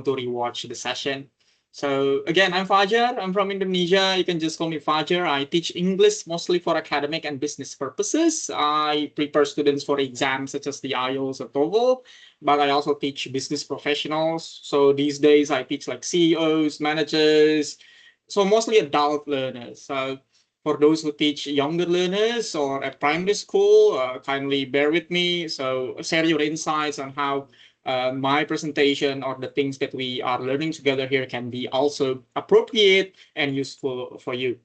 to rewatch the session. So again, I'm Fajar. I'm from Indonesia. You can just call me Fajar. I teach English mostly for academic and business purposes. I prepare students for exams such as the IELTS or TOEFL, but I also teach business professionals. So these days I teach like CEOs, managers, so mostly adult learners. So for those who teach younger learners or at primary school, kindly bear with me. So share your insights on how my presentation or the things that we are learning together here can be also appropriate and useful for you.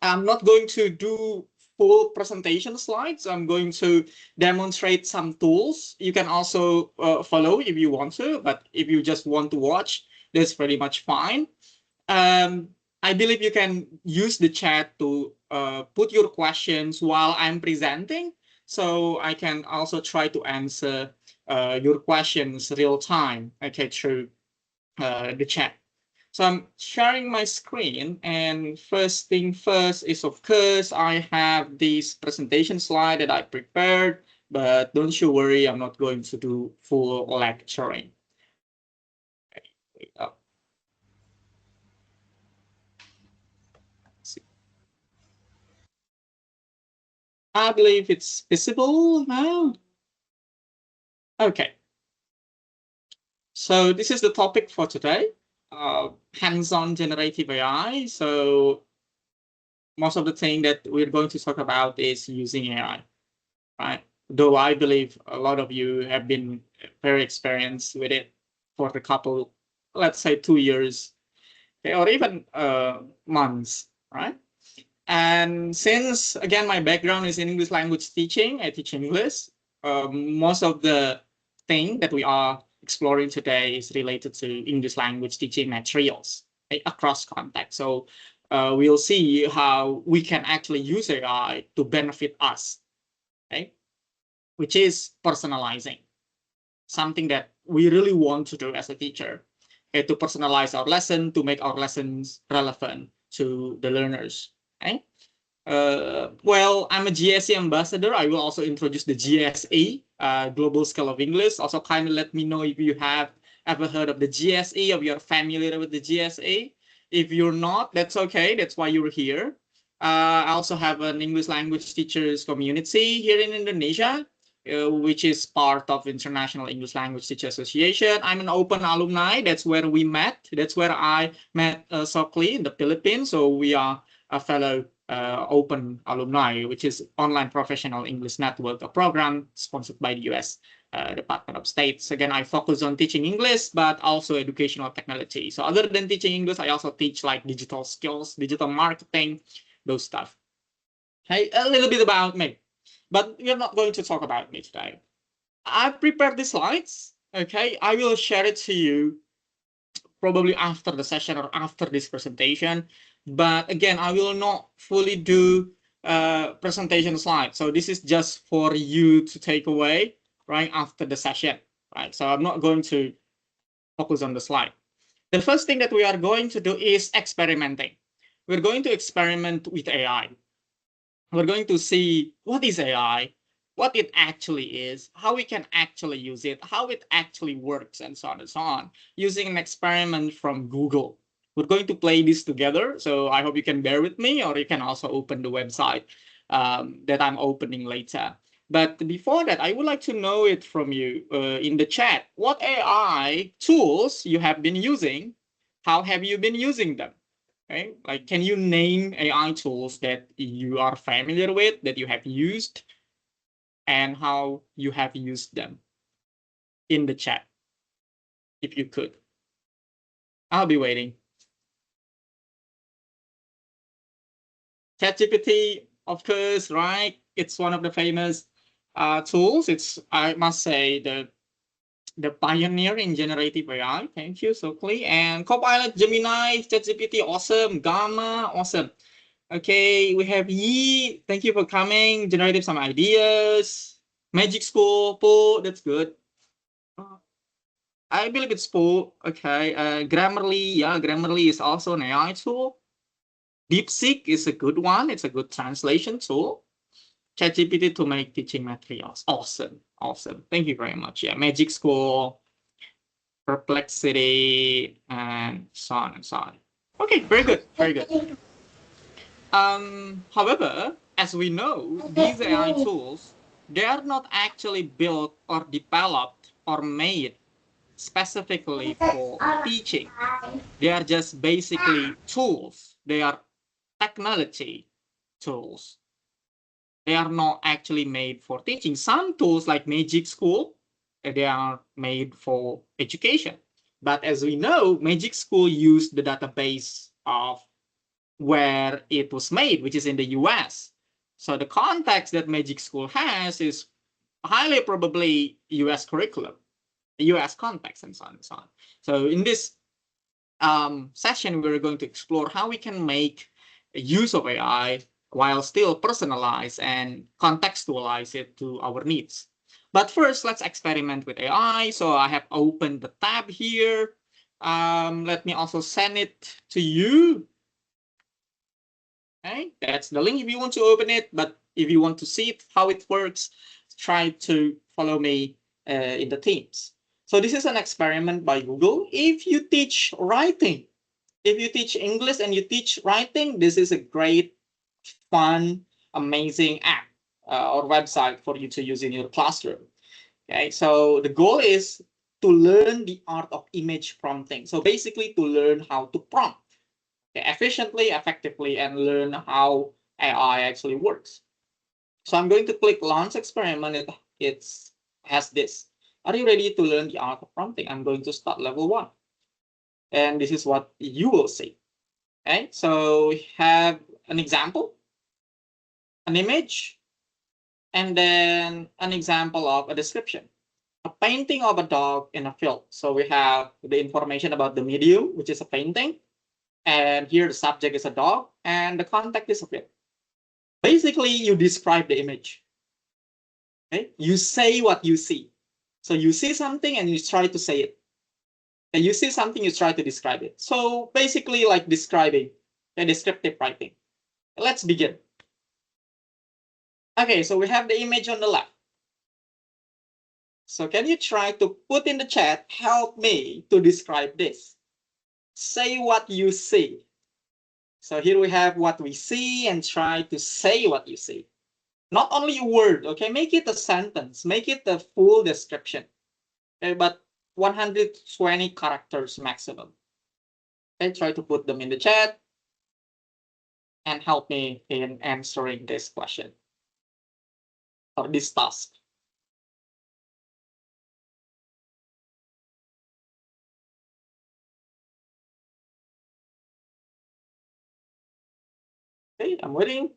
I'm not going to do full presentation slides. I'm going to demonstrate some tools. You can also follow if you want to, but if you just want to watch, that's pretty much fine. Um, I believe you can use the chat to put your questions while I'm presenting. So I can also try to answer your questions real time, okay, through the chat. So I'm sharing my screen, and first thing first is, of course, I have this presentation slide that I prepared, but don't you worry, I'm not going to do full lecturing. Okay, I believe it's visible now. Okay. So this is the topic for today, hands-on generative AI. So most of the thing that we're going to talk about is using AI, right? Though I believe a lot of you have been very experienced with it for the couple, let's say 2 years, okay, or even months, right? And since, again, my background is in English language teaching, I teach English. Most of the thing that we are exploring today is related to English language teaching materials, okay, across context. So we'll see how we can actually use AI to benefit us, okay, which is personalizing, something that we really want to do as a teacher, okay, to personalize our lesson, to make our lessons relevant to the learners. Okay? Well, I'm a GSE ambassador. I will also introduce the GSE, Global Scale of English. Also, kindly let me know if you have ever heard of the GSE, if you're familiar with the GSE. If you're not, that's okay. That's why you're here. I also have an English language teachers community here in Indonesia, which is part of International English Language Teacher Association. I'm an open alumni. That's where we met. That's where I met Sokli in the Philippines. So we are a fellow open alumni, which is online professional English network, a program sponsored by the US Department of State. Again, I focus on teaching English, but also educational technology. So other than teaching English, I also teach like digital skills, digital marketing, those stuff. Hey, a little bit about me, but we're not going to talk about me today. I prepared the slides. Okay, I will share it to you probably after the session or after this presentation. But again, I will not fully do presentation slides. So this is just for you to take away right after the session, right? So I'm not going to focus on the slide. The first thing that we are going to do is experimenting. We're going to experiment with AI. We're going to see what is AI, what it actually is, how we can actually use it, how it actually works, and so on and so on, using an experiment from Google. We're going to play this together, so I hope you can bear with me, or you can also open the website that I'm opening later. But before that, I would like to know it from you in the chat. What AI tools you have been using? How have you been using them? Okay, like, can you name AI tools that you are familiar with, that you have used, and how you have used them in the chat, if you could? I'll be waiting. ChatGPT, of course, right? It's one of the famous tools. It's, I must say, the pioneer in generative AI. Thank you, Sokli. And Copilot, Gemini, ChatGPT, awesome. Gamma, awesome. Okay, we have Yi. Thank you for coming. Generated some ideas. Magic School, Po, that's good. I believe it's Po. Okay. Grammarly, yeah, Grammarly is also an AI tool. DeepSeek is a good one. It's a good translation tool. ChatGPT to make teaching materials. Awesome. Awesome. Thank you very much. Yeah, Magic School. perplexity, and so on and so on. Okay, very good, very good. However, as we know, these AI tools, they are not actually built or developed or made specifically for teaching. They are just basically tools. They are technology tools. They are not actually made for teaching. Some tools like Magic School, they are made for education. But as we know, Magic School used the database of where it was made, which is in the US. So the context that Magic School has is highly probably US curriculum, US context, and so on and so on. So in this session, we're going to explore how we can make use of AI while still personalize and contextualize it to our needs. But first, let's experiment with AI. So I have opened the tab here. Let me also send it to you. Okay, that's the link if you want to open it. But if you want to see it, how it works, try to follow me in the Teams. So this is an experiment by Google. If you teach writing, if you teach English and you teach writing, this is a great, fun, amazing app or website for you to use in your classroom. Okay, so the goal is to learn the art of image prompting. So basically to learn how to prompt efficiently, effectively, and learn how AI actually works. So I'm going to click launch experiment. It has this. Are you ready to learn the art of prompting? I'm going to start level 1. And this is what you will see. Okay, so we have an example, an image, and then an example of a description. A painting of a dog in a field. So we have the information about the medium, which is a painting. And here the subject is a dog, and the context is a field. Basically, you describe the image. Okay? You say what you see. So you see something and you try to say it. And you see something, you try to describe it. So basically like describing, a descriptive writing. Let's begin. Okay, so we have the image on the left. So can you try to put in the chat, help me to describe this? Say what you see. So here we have what we see and try to say what you see. Not only a word, okay? Make it a sentence, make it a full description. Okay, but 120 characters maximum. Okay, try to put them in the chat and help me in answering this question or this task. Okay, I'm waiting.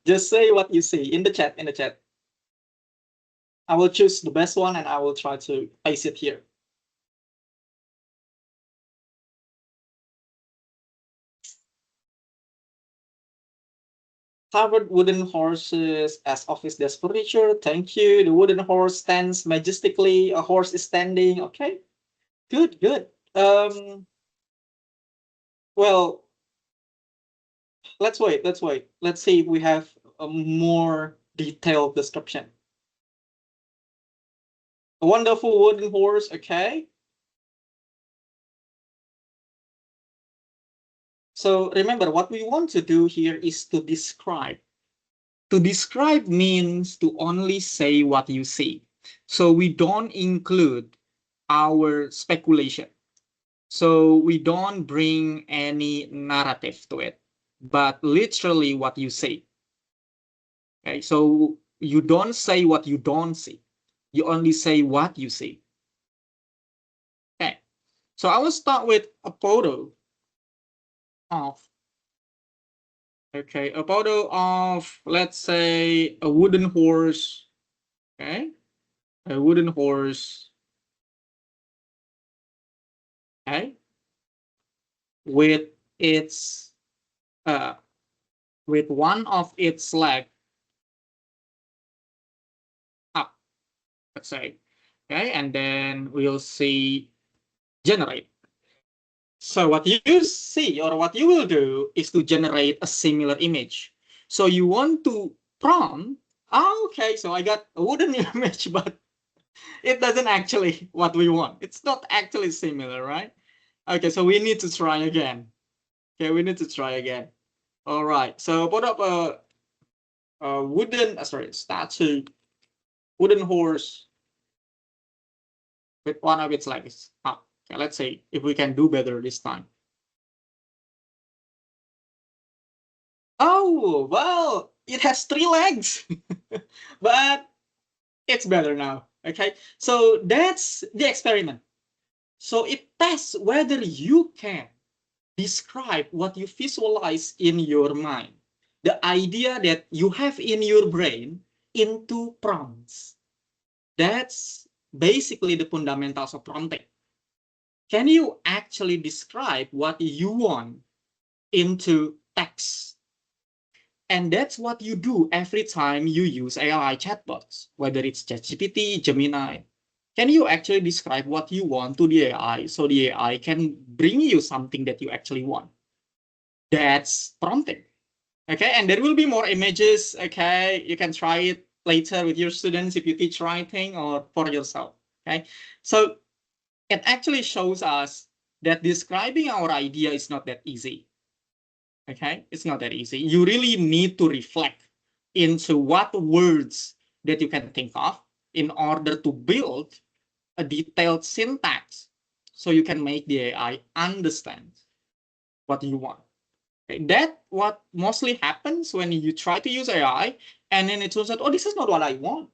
Just say what you see in the chat, in the chat. I will choose the best one and I will try to paste it here. Covered wooden horses as office desk furniture. Thank you. The wooden horse stands majestically. A horse is standing. Okay, good, good. Well, let's wait. Let's wait. Let's see if we have a more detailed description. A wonderful wooden horse. Okay. So remember, what we want to do here is to describe. To describe means to only say what you see. So we don't include our speculation. So we don't bring any narrative to it, but literally what you say. Okay, so you don't say what you don't see. You only say what you see. Okay, so I will start with a photo of, okay, a photo of, let's say, a wooden horse. Okay, a wooden horse. Okay, with its with one of its leg up, let's say. Okay, and then we'll see generate. So what you see or what you will do is to generate a similar image. So you want to prompt, okay, so I got a wooden image, but It doesn't actually what we want. It's not actually similar, right? Okay, so we need to try again. Okay, we need to try again. All right, so put up a wooden, sorry, statue, wooden horse with one of its legs up. Okay, let's see if we can do better this time. Oh, well, it has 3 legs, but it's better now. Okay, so that's the experiment. So it tests whether you can describe what you visualize in your mind, the idea that you have in your brain, into prompts. That's basically the fundamentals of prompting. Can you actually describe what you want into text? And that's what you do every time you use AI chatbots, whether it's ChatGPT, Gemini. Can you actually describe what you want to the AI so the AI can bring you something that you actually want? That's prompting. Okay, and there will be more images. Okay, you can try it later with your students if you teach writing or for yourself. Okay, so it actually shows us that describing our idea is not that easy. Okay, it's not that easy. You really need to reflect into what words that you can think of in order to build a detailed syntax so you can make the AI understand what you want. Okay, that what mostly happens when you try to use AI and then it turns out, oh, this is not what I want.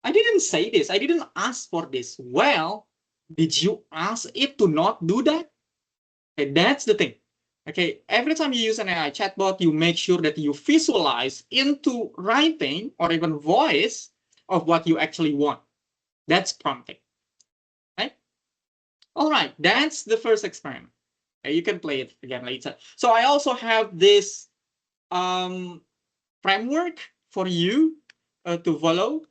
I didn't say this. I didn't ask for this. Well, did you ask it to not do that? Okay, that's the thing. Okay, every time you use an AI chatbot, you make sure that you visualize into writing or even voice of what you actually want. That's prompting. Right? All right, that's the first experiment. Okay, you can play it again later. So I also have this framework for you to follow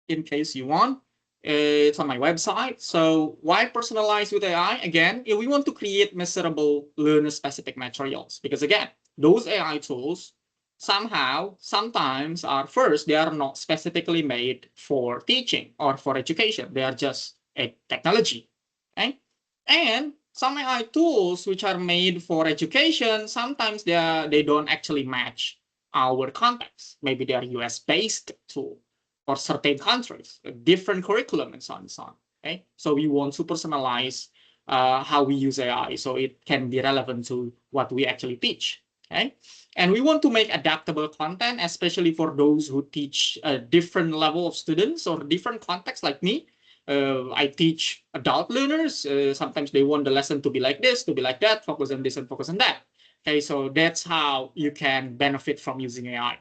in case you want. It's on my website. So why personalize with AI? Again, if we want to create measurable learner-specific materials, because again, those AI tools somehow, sometimes are first, they are not specifically made for teaching or for education. They are just a technology. Okay? And some AI tools which are made for education, sometimes they don't actually match our context. Maybe they are US-based tool or certain countries, a different curriculum and so on and so on. Okay, so we want to personalize how we use AI so it can be relevant to what we actually teach. Okay, and we want to make adaptable content, especially for those who teach a different level of students or different contexts like me. I teach adult learners. Sometimes they want the lesson to be like this, to be like that, focus on this and focus on that. Okay, so that's how you can benefit from using AI.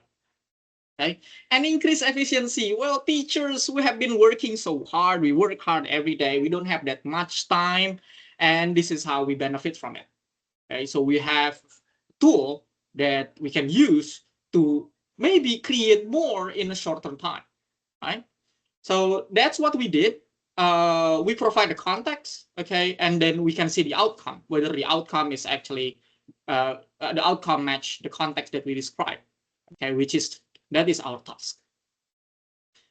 Okay, and increase efficiency. Well, teachers, we have been working so hard. We work hard every day. We don't have that much time, and this is how we benefit from it. Okay, so we have a tool that we can use to maybe create more in a shorter time, right? So that's what we did. We provide the context, okay, and then we can see the outcome, whether the outcome is actually the outcome match the context that we described, okay, which is that is our task.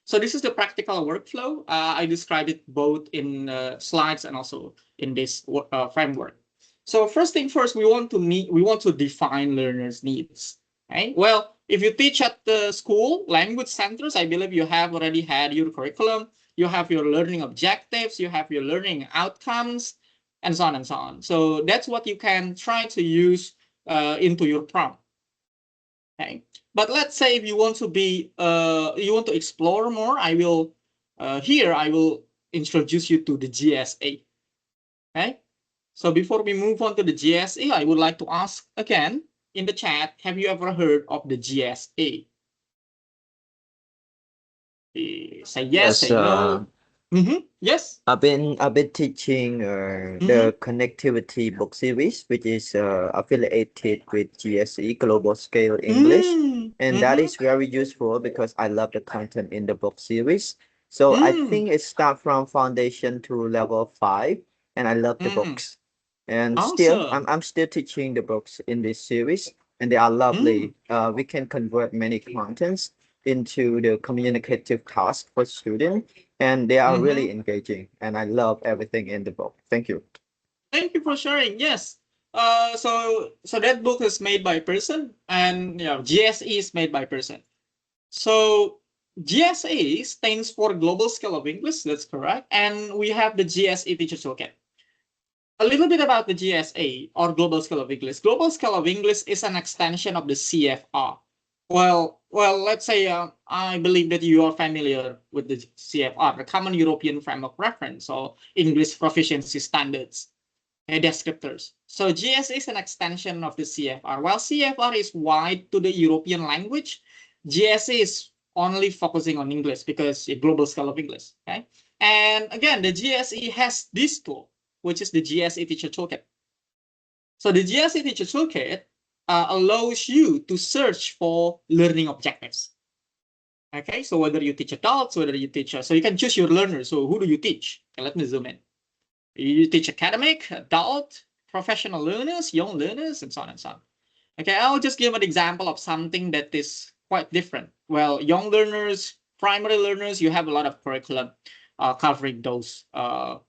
So this is the practical workflow. I described it both in slides and also in this framework. So first thing first, we want to define learners' needs. Right? Well, if you teach at the school language centers, I believe you have already had your curriculum, you have your learning objectives, you have your learning outcomes, and so on and so on. So that's what you can try to use into your prompt. Okay, but let's say if you want to be you want to explore more, I will here I will introduce you to the GSA. Okay, so before we move on to the GSA, I would like to ask again in the chat, have you ever heard of the GSA? Say yes, Yes, say no. Yes. I've been teaching Mm-hmm. the connectivity book series, which is affiliated with GSE Global Scale English, and that Mm-hmm. is very useful because I love the content in the book series. So I Mm-hmm. think it starts from foundation to level 5, and I love the Mm-hmm. books. And still, I'm Awesome. I'm still teaching the books in this series, and they are Mm-hmm. lovely. We can convert many contents into the communicative task for students, and they are really engaging. And I love everything in the book. Thank you. Thank you for sharing. Yes. So that book is made by a person, and GSE is made by a person. So GSE stands for Global Scale of English. That's correct. And we have the GSE Teacher Toolkit. A little bit about the GSA, or Global Scale of English. Global Scale of English is an extension of the CFR. Well, let's say I believe that you are familiar with the CFR, the Common European Framework Reference, or English Proficiency Standards descriptors. So GSA is an extension of the CFR. While CFR is wide to the European language, GSA is only focusing on English because a global scale of English. Okay, and again, the GSE has this tool, which is the GSE Teacher Toolkit. So the GSE Teacher Toolkit allows you to search for learning objectives. Okay, so whether you teach adults, whether you teach, so you can choose your learners. So who do you teach? Okay, let me zoom in. You teach academic, adult, professional learners, young learners, and so on and so on. Okay, I'll just give an example of something that is quite different. Well, young learners, primary learners, you have a lot of curriculum covering those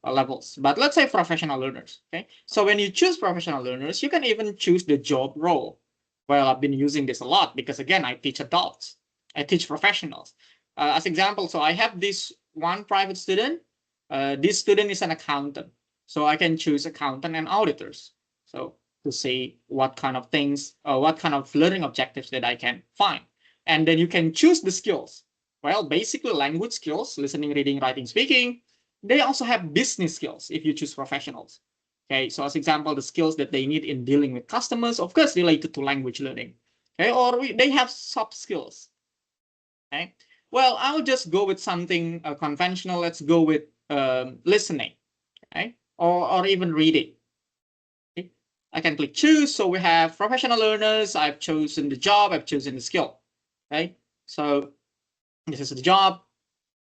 levels. But let's say professional learners. Okay, so when you choose professional learners, you can even choose the job role. Well, I've been using this a lot because again, I teach adults, I teach professionals. As example, so I have this one private student. This student is an accountant, so I can choose accountant and auditors. So to see what kind of things, what kind of learning objectives that I can find. And then you can choose the skills. Well, basically language skills, listening, reading, writing, speaking. They also have business skills if you choose professionals. Okay, so as example, the skills that they need in dealing with customers, of course, related to language learning. Okay, or they have soft skills. Okay, well, I'll just go with something conventional. Let's go with listening, okay, or even reading. Okay? I can click choose. So we have professional learners. I've chosen the job. I've chosen the skill. Okay, so this is the job,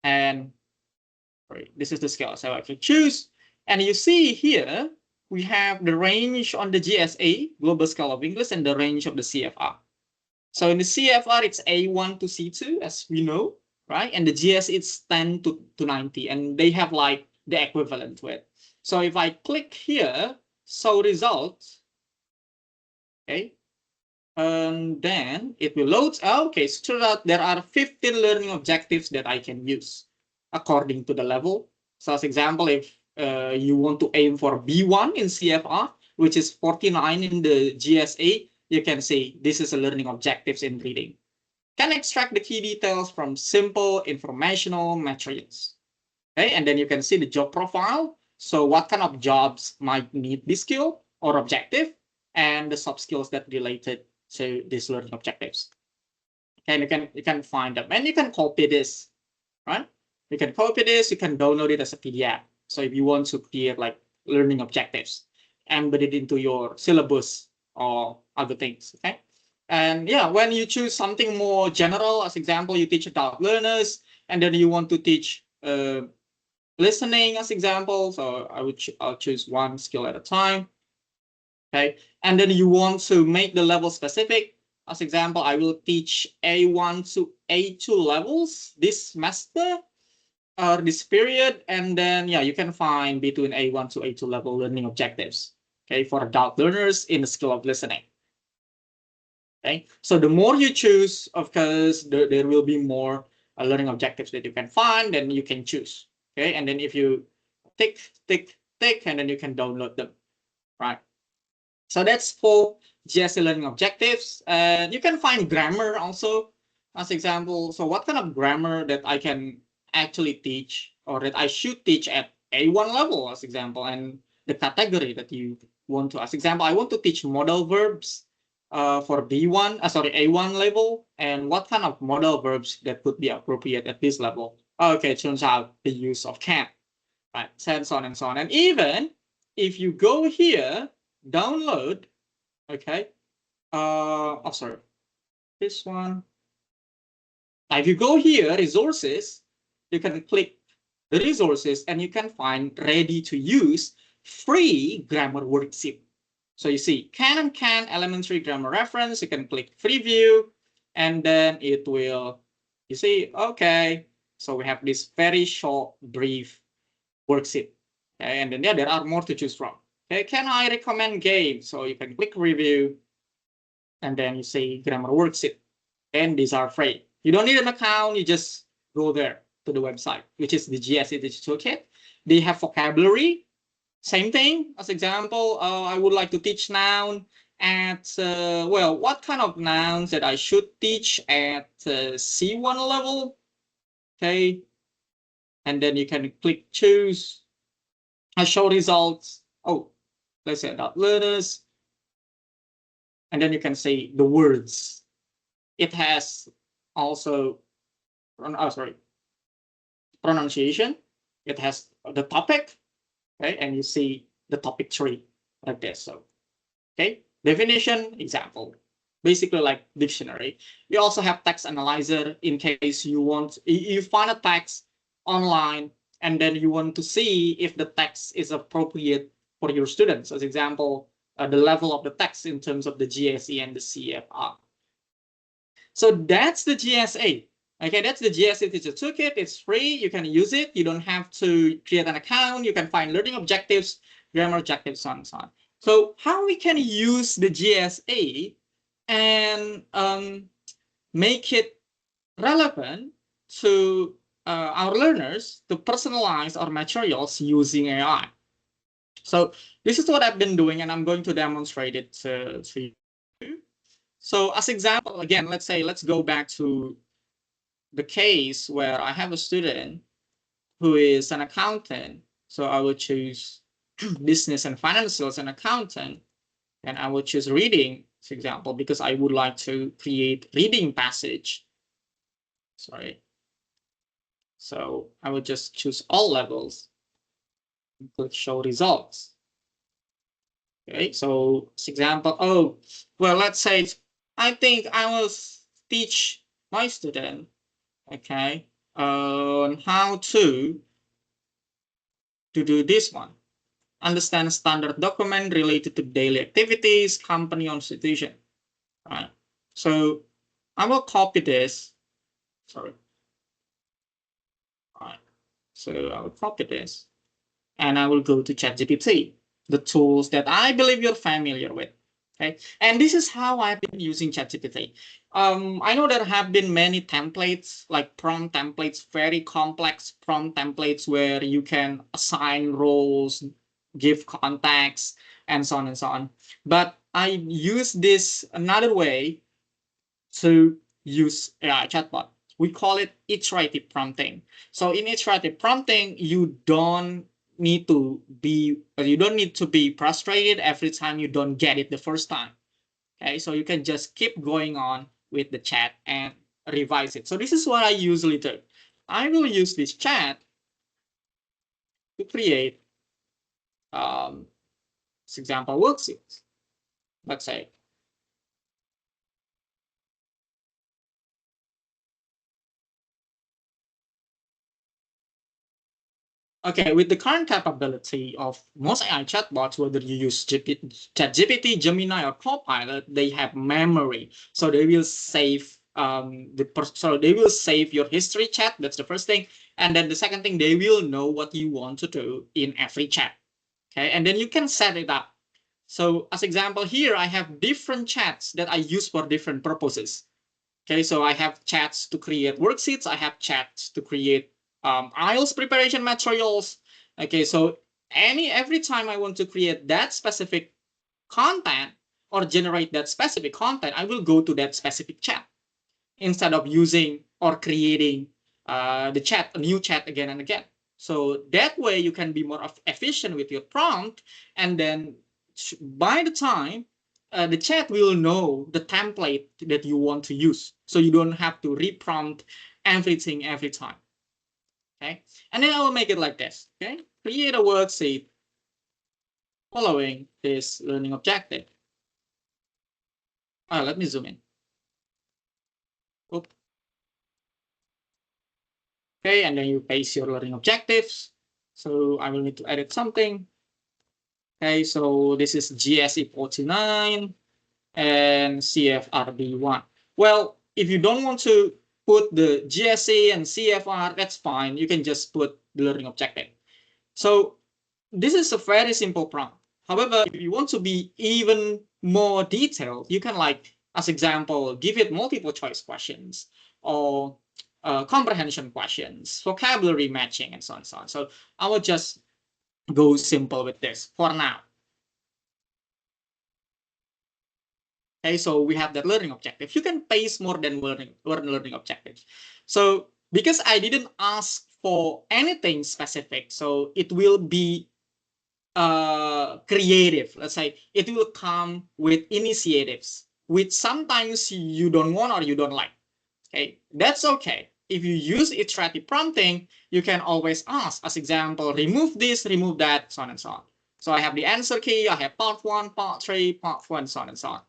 and this is the skill. So I can choose, and you see here we have the range on the GSA, Global Scale of English, and the range of the CFR. So in the CFR, it's A1 to C2, as we know, right? And the GS, it's 10 to 90, and they have like the equivalent to it. So if I click here, show results, okay, and then it will load. Okay, so turns out there are 15 learning objectives that I can use according to the level. So as example, if you want to aim for B1 in CFR, which is 49 in the GSA, you can say this is a learning objectives in reading. Can extract the key details from simple informational materials. Okay, and then you can see the job profile. So what kind of jobs might need this skill or objective, and the soft skills that related to these learning objectives. Okay, and you can find them, and you can copy this, right? You can copy this, you can download it as a PDF. So if you want to create like learning objectives, embed it into your syllabus or other things, okay? And yeah, when you choose something more general, as example, you teach adult learners, and then you want to teach listening as example. So I'll choose one skill at a time, okay? And then you want to make the level specific. As example, I will teach A1 to A2 levels this semester or this period, and then yeah, you can find between A1 to A2 level learning objectives, okay, for adult learners in the skill of listening. Okay, so the more you choose, of course, there will be more learning objectives that you can find, and you can choose. Okay, and then if you tick, and then you can download them, right? So that's for GSE learning objectives. And you can find grammar also as example. So what kind of grammar that I can actually teach, or that I should teach at A1 level as example, and the category that you want to, as example, I want to teach modal verbs for B1, A1 level, and what kind of modal verbs that could be appropriate at this level. Okay, turns out the use of can, right? And so on and so on. And even if you go here, download, okay, oh, sorry, this one. Now, if you go here, resources, you can click the resources and you can find ready to use free grammar worksheet. So you see can elementary grammar reference, you can click preview, and then it will You see, okay, so we have this very short, brief worksheet. Okay, and then there are more to choose from. Okay, can I recommend games? So you can click review, and then you say grammar worksheet. And these are free. You don't need an account, you just go there to the website, which is the GSE Digital Toolkit. They have vocabulary, same thing. As example, I would like to teach noun at, well, what kind of nouns that I should teach at C1 level? Okay, and then you can click choose. I show results. Oh, let's say dot learners, and then you can say the words. It has also, oh, sorry, pronunciation. It has the topic, okay, and you see the topic tree like this. So, okay, definition, example, basically like dictionary. We also have text analyzer in case you want, you find a text online and then you want to see if the text is appropriate for your students. As example, the level of the text in terms of the GSE and the CFR. So that's the GSA. Okay, that's the GSA Teacher Toolkit. It's free. You can use it. You don't have to create an account. You can find learning objectives, grammar objectives, so on and so on. So how we can use the GSA and make it relevant to our learners to personalize our materials using AI. So this is what I've been doing, and I'm going to demonstrate it to you. So as example, again, let's go back to the case where I have a student who is an accountant. So I would choose business and financials and accountant, and I would choose reading, for example, because I would like to create reading passage. Sorry. So I would just choose all levels and click show results. Okay, so this example, oh, well, let's say I think I will teach my student, okay, on how to do this one. Understand standard document related to daily activities, company or institution. Right. So I will copy this. Sorry. All right. So I will copy this and I will go to ChatGPT, the tools that I believe you're familiar with. Okay. And this is how I've been using ChatGPT. I know there have been many templates, like prompt templates, very complex prompt templates where you can assign roles, give context, and so on and so on. But I use this another way to use AI chatbot. We call it iterative prompting. So in iterative prompting, you don't need to be frustrated every time you don't get it the first time. Okay, so you can just keep going on with the chat and revise it. So this is what I usually do. I will use this chat to create example worksheets. Let's say, okay, with the current capability of most AI chatbots, whether you use ChatGPT, Gemini, or Copilot, they have memory, so they will save they will save your history chat. That's the first thing, and then the second thing, they will know what you want to do in every chat. Okay, and then you can set it up. So as example here, I have different chats that I use for different purposes. Okay, so I have chats to create worksheets. I have chats to create IELTS preparation materials. Okay, so every time I want to create that specific content or generate that specific content, I will go to that specific chat instead of using or creating a new chat again and again. So that way you can be more efficient with your prompt, and then by the time the chat will know the template that you want to use, so you don't have to reprompt everything every time. Okay, and then I will make it like this. Okay, create a worksheet following this learning objective. Let me zoom in. Oops. Okay, and then you paste your learning objectives. So I will need to edit something. Okay, so this is GSE 49 and CFRB 1. Well, if you don't want to put the GSE and CFR, that's fine. You can just put the learning objective. So this is a very simple prompt. However, if you want to be even more detailed, you can, like, as example, give it multiple choice questions or comprehension questions, vocabulary matching, and so on and so on. So I will just go simple with this for now. Okay, so we have that learning objective. You can paste more than learning objectives. So because I didn't ask for anything specific, so it will be creative. Let's say it will come with initiatives, which sometimes you don't want or you don't like. Okay, that's okay. If you use iterative prompting, you can always ask, as example, remove this, remove that, so on and so on. So I have the answer key, I have part 1, part 3, part 4, and so on and so on.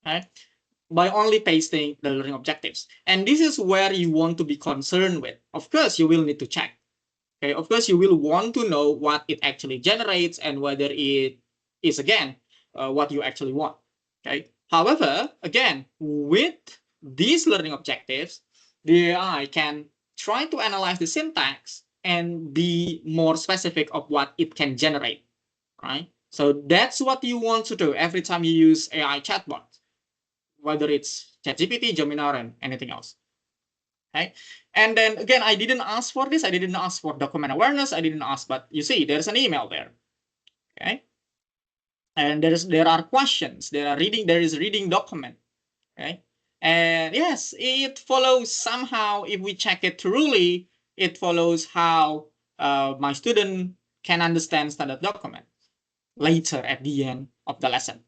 Okay, by only pasting the learning objectives. And this is where you want to be concerned with. Of course, you will need to check. Okay, of course, you will want to know what it actually generates and whether it is, again, what you actually want. Okay. However, again, with these learning objectives, the AI can try to analyze the syntax and be more specific of what it can generate, right? So that's what you want to do every time you use AI chatbot, whether it's ChatGPT, Gemini, and anything else. Okay. And then again, I didn't ask for this. I didn't ask for document awareness. I didn't ask, but you see, there's an email there. Okay. And there are questions. There is reading document. Okay. And yes, it follows somehow. If we check it thoroughly, it follows how my student can understand standard document later at the end of the lesson.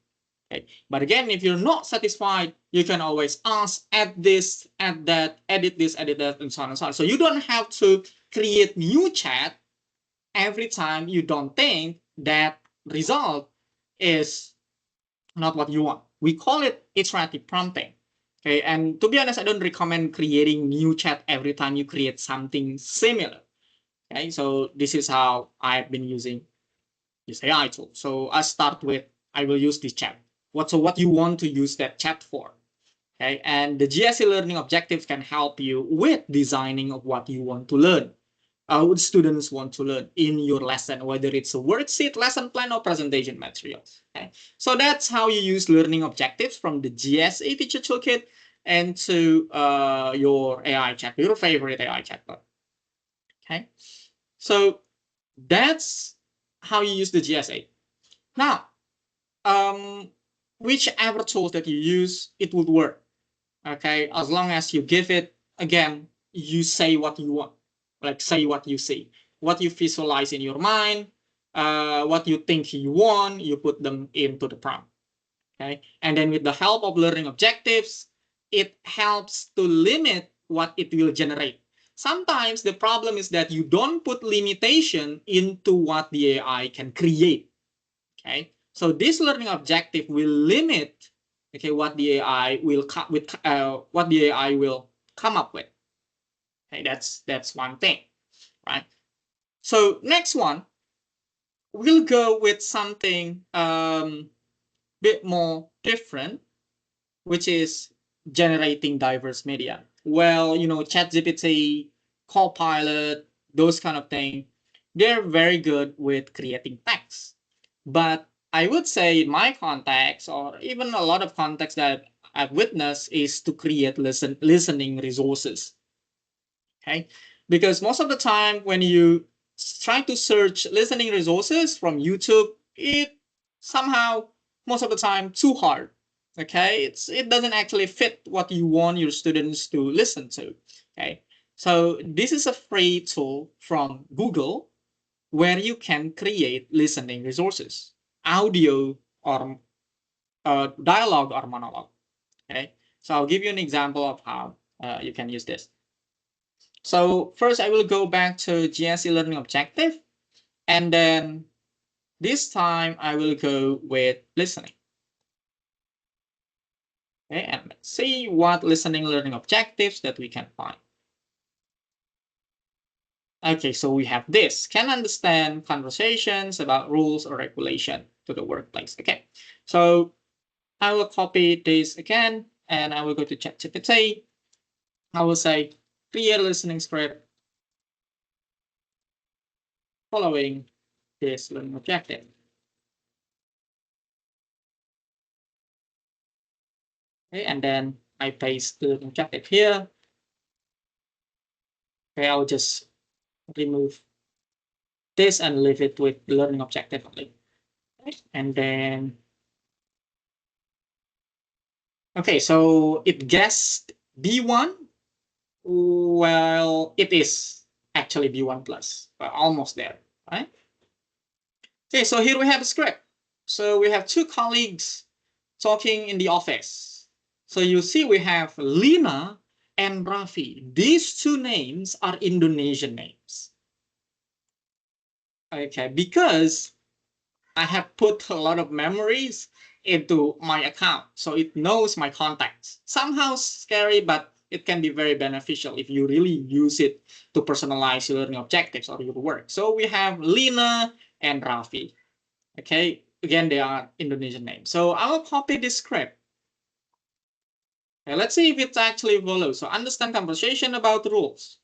Okay. But again, if you're not satisfied, you can always ask, add this, add that, edit this, edit that, and so on and so on. So you don't have to create new chat every time you don't think that result is not what you want. We call it iterative prompting. Okay. And to be honest, I don't recommend creating new chat every time you create something similar. Okay. So this is how I've been using this AI tool. So I start with, I will use this chat. What you want to use that chat for. Okay, and the GSE learning objectives can help you with designing of what you want to learn, what students want to learn in your lesson, whether it's a worksheet, lesson plan, or presentation materials. Okay, so that's how you use learning objectives from the GSE teacher toolkit into your AI chat, your favorite AI chatbot. Okay, so that's how you use the GSA. Now, whichever tools that you use, it would work. Okay, as long as you give it, again, you say what you want, like say what you see, what you visualize in your mind, what you think you want, you put them into the prompt. Okay, and then with the help of learning objectives, it helps to limit what it will generate. Sometimes the problem is that you don't put limitation into what the AI can create. Okay, so this learning objective will limit, okay, what the AI will come with, what the AI will come up with. Okay, that's one thing, right? So next one, we'll go with something bit more different, which is generating diverse media. Well, you know, ChatGPT, Copilot, those kind of thing, they're very good with creating text. But I would say in my context, or even a lot of contexts that I've witnessed, is to create listening resources. Okay, because most of the time when you try to search listening resources from YouTube, it somehow most of the time too hard. Okay, it doesn't actually fit what you want your students to listen to. Okay, so this is a free tool from Google where you can create listening resources, audio or dialogue or monologue. Okay, so I'll give you an example of how you can use this. So first I will go back to GSE learning objective, and then this time I will go with listening. Okay, and let's see what listening learning objectives that we can find. Okay, so we have this, can understand conversations about rules or regulation to the workplace. Okay, so I will copy this again and I will go to ChatGPT. I will say create a listening script following this learning objective. Okay, and then I paste the learning objective here. Okay, I'll just remove this and leave it with learning objective only. Okay, and then okay, so it guessed B1. Well, it is actually B1 plus, but almost there, right? Okay, so here we have a script. So we have two colleagues talking in the office. So you see we have Lina and Raffi. These two names are Indonesian names. Okay, because I have put a lot of memories into my account, so it knows my contacts. Somehow scary, but it can be very beneficial if you really use it to personalize your learning objectives or your work. So we have Lina and Raffi. Okay, again, they are Indonesian names. So I will copy this script. Okay, let's see if it's actually follows. So understand conversation about rules.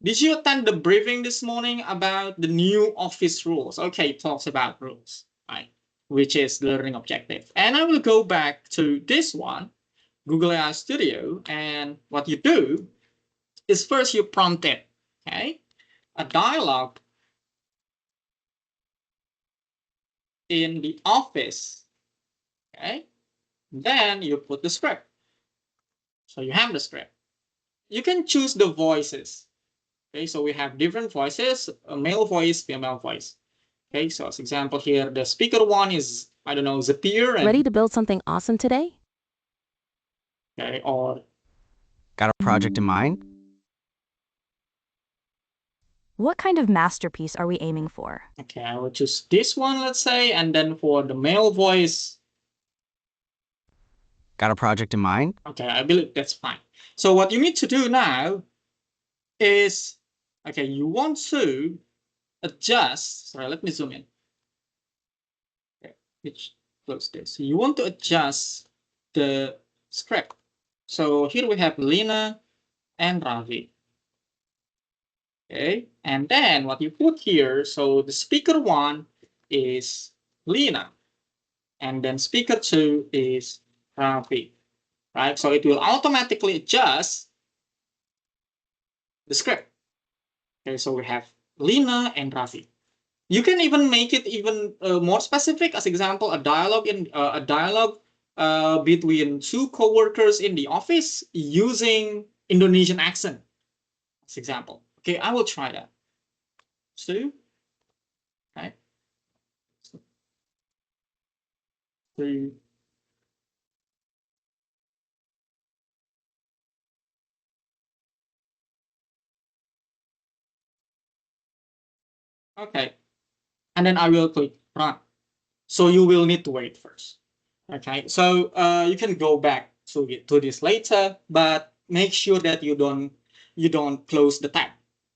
Did you attend the briefing this morning about the new office rules? Okay, it talks about rules, right? Which is the learning objective. And I will go back to this one, Google AI Studio. And what you do is first you prompt it, okay? A dialogue in the office, okay? Then you put the script. So you have the script. You can choose the voices. Okay, so we have different voices, a male voice, female voice. Okay, so as example here, the speaker one is, I don't know, Zapier. And, Ready to build something awesome today? okay, or Got a project in mind? What kind of masterpiece are we aiming for? okay, I will choose this one, let's say, and then for the male voice, Got a project in mind? okay, I believe that's fine. So what you need to do now is, okay, you want to adjust, sorry, let me zoom in. Okay, which close this. You want to adjust the script. So here we have Lina and Ravi. Okay, and then what you put here, so the speaker one is Lina, and then speaker two is Ravi, right? So it will automatically adjust the script. Okay, so we have Lina and Ravi. You can even make it even more specific. As example, a dialogue between two coworkers in the office using Indonesian accent. As example, okay, I will try that. Two, okay, three. Okay, and then I will click run. So you will need to wait first. Okay, so you can go back to this later, but make sure that you don't close the tab.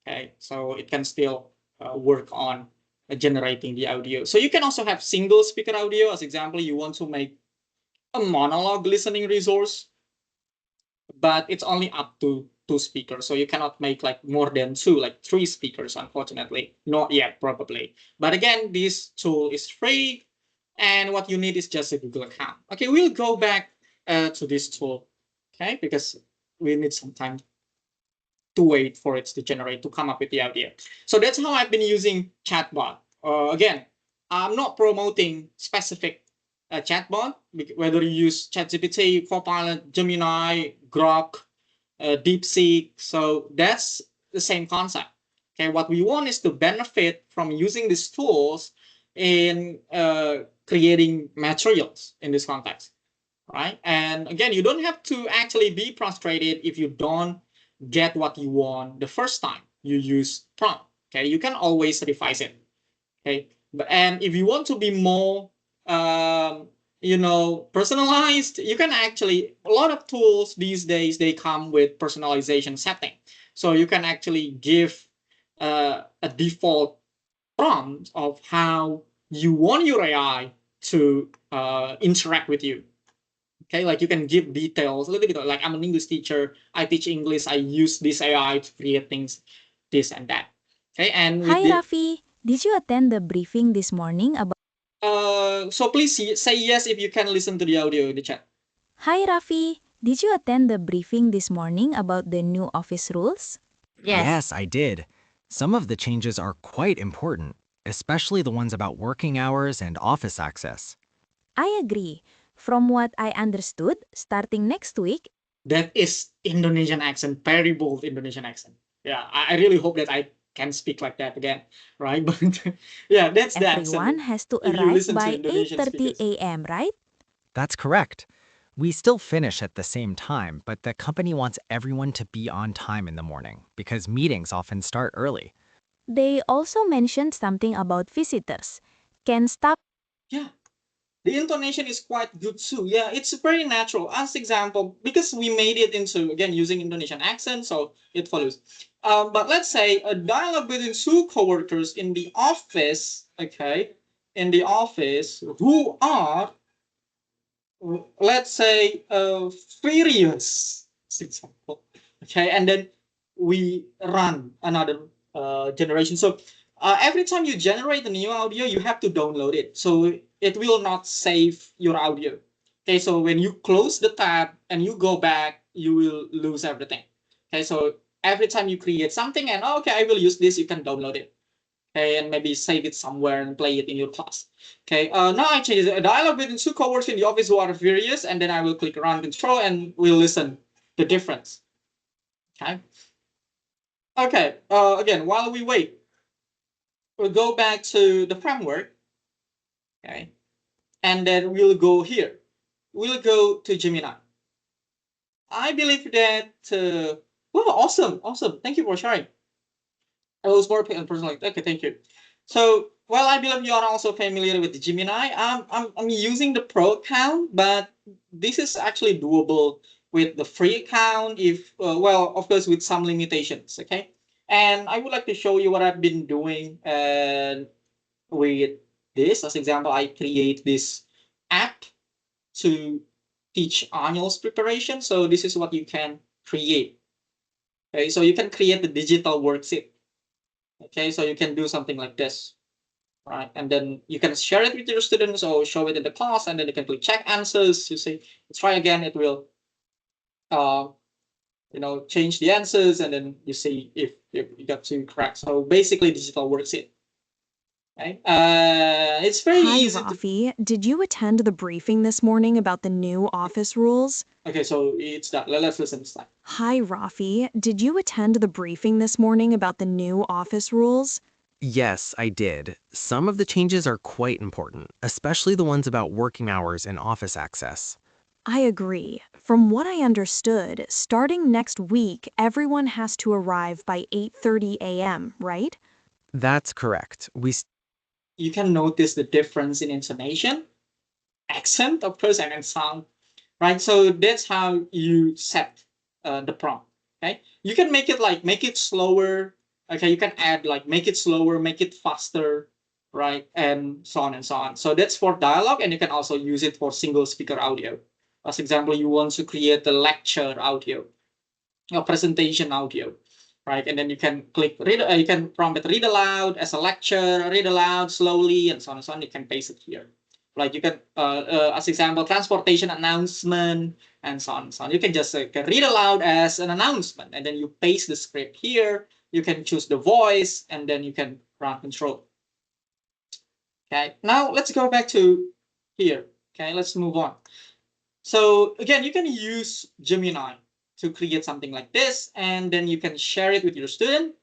Okay, so it can still work on generating the audio. So you can also have single speaker audio. As example, you want to make a monologue listening resource, but it's only up to two speakers. So you cannot make like more than two, like three speakers, unfortunately. Not yet, probably. But again, this tool is free. And what you need is just a Google account. Okay, we'll go back to this tool, okay, because we need some time to wait for it to generate, to come up with the idea. So that's how I've been using chatbot. Again, I'm not promoting specific chatbot, whether you use ChatGPT, Copilot, Gemini, Grok, DeepSeek. So that's the same concept. Okay, what we want is to benefit from using these tools in creating materials in this context, right? And again, you don't have to actually be frustrated if you don't get what you want the first time you use prompt. Okay, you can always revise it. Okay, and if you want to be more personalized, you can actually, a lot of tools these days, they come with personalization setting. So you can actually give a default prompt of how you want your AI to interact with you. Okay, like you can give details a little bit like I'm an English teacher, I teach English, I use this AI to create things, this and that. Okay, and with Hi, the Raffi. Did you attend the briefing this morning about? so please say yes if you can listen to the audio in the chat. Hi, Raffi. Did you attend the briefing this morning about the new office rules? Yes, I did. Some of the changes are quite important, especially the ones about working hours and office access. I agree. From what I understood, starting next week, That is Indonesian accent, very bold Indonesian accent. Yeah, I really hope that I can speak like that again, right? But yeah, that's the everyone accent. has to If you arrive listen to by Indonesian 8:30 speakers. a.m., right? That's correct. We still finish at the same time, but the company wants everyone to be on time in the morning because meetings often start early. They also mentioned something about visitors. Can staff Yeah, the intonation is quite good too. Yeah, it's very natural. As example, because we made it into again using Indonesian accent, so it follows. But let's say a dialogue between two coworkers in the office, okay, in the office who are, let's say, furious, as example, okay, and then we run another generation. So every time you generate a new audio, you have to download it. So it will not save your audio. Okay, so when you close the tab and you go back, you will lose everything. Okay, so every time you create something and okay, I will use this, you can download it. Okay, and maybe save it somewhere and play it in your class. Okay, now I change a dialogue between two coworkers in the office who are furious, and then I will click run control and we'll listen the difference. Okay. Okay, again, while we wait, we'll go back to the framework. Okay, and then we'll go here. We'll go to Gemini. I believe that, wow, awesome, awesome. Thank you for sharing. I was more personal. Okay, thank you. So, well, I believe you are also familiar with the Gemini. I'm using the Pro account, but this is actually doable with the free account if, well, of course, with some limitations, okay? And I would like to show you what I've been doing with this. As example, I create this app to teach annuals preparation. So this is what you can create. Okay, so you can create the digital worksheet. Okay, so you can do something like this, right? And then you can share it with your students or show it in the class, and then you can click check answers. You say, let's try again. It will, uh, change the answers, and then you see if you got to correct. So basically, digital worksheet. Okay, it's very Hi, easy to. Rafi. Did you attend the briefing this morning about the new office rules? Okay, so it's that. Let's listen this time. Hi, Rafi. Did you attend the briefing this morning about the new office rules? Yes, I did. Some of the changes are quite important, especially the ones about working hours and office access. I agree. From what I understood, starting next week, everyone has to arrive by 8:30 a.m., right? That's correct. You can notice the difference in intonation, accent, of course, and in sound, right? So that's how you set the prompt. Okay, you can make it like make it slower. Okay, you can add like make it slower, make it faster, right, and so on and so on. So that's for dialogue, and you can also use it for single speaker audio. As example, you want to create a lecture audio, a presentation audio, right? And then you can click read. You can prompt it read aloud as a lecture, read aloud slowly, and so on and so on. You can paste it here. Like you can, as example, transportation announcement and so on and so on. You can just can read aloud as an announcement, and then you paste the script here. You can choose the voice, and then you can run control. Okay. Now let's go back to here. Okay. Let's move on. So again, you can use Gemini to create something like this, and then you can share it with your student.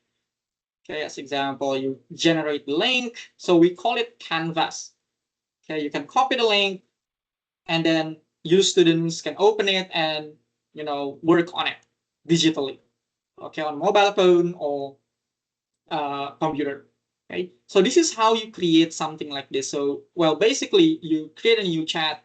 Okay, as example, you generate the link. So we call it Canvas. Okay, you can copy the link, and then your students can open it and work on it digitally. Okay, on mobile phone or computer. Okay, so this is how you create something like this. So well, basically, you create a new chat.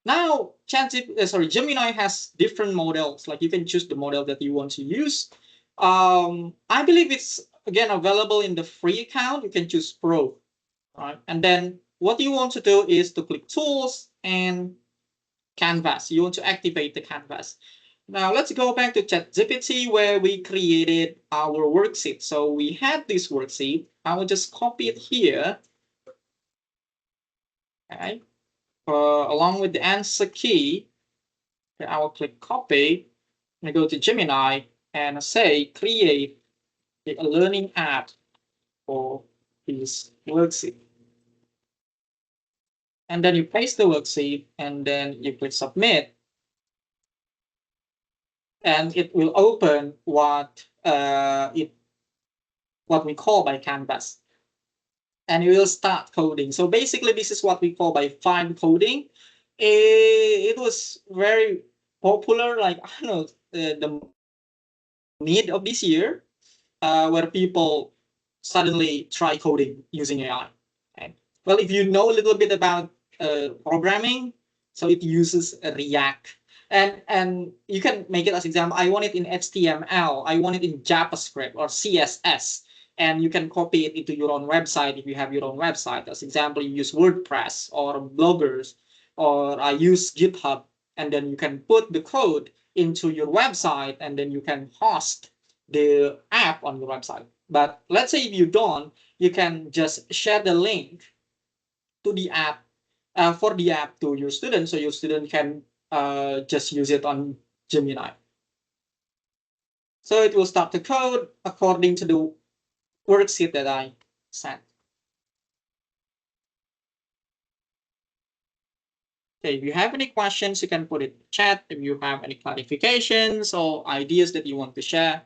Now, Gemini has different models. Like you can choose the model that you want to use. I believe it's again available in the free account. You can choose Pro, right? And then what you want to do is to click Tools and canvas. You want to activate the canvas. Now let's go back to ChatGPT where we created our worksheet. So we had this worksheet. I will just copy it here. Okay. Along with the answer key, okay, I will click copy and go to Gemini and say create a learning app for this worksheet. And then you paste the worksheet and then you click submit. And it will open what we call by canvas. And you will start coding. So basically, this is what we call by vibe coding. It was very popular, like I don't know, the mid of this year, where people suddenly try coding using AI. Okay. Well, if you know a little bit about programming, so it uses React. And you can make it as example. I want it in HTML. I want it in JavaScript or CSS. And you can copy it into your own website if you have your own website. As example, you use WordPress or bloggers, or I use GitHub, and then you can put the code into your website, and then you can host the app on your website. But let's say if you don't, you can just share the link to the app for the app to your student, so your student can just use it on Gemini. So it will start the code according to the worksheet that I sent. Okay, if you have any questions, you can put it in the chat. If you have any clarifications or ideas that you want to share.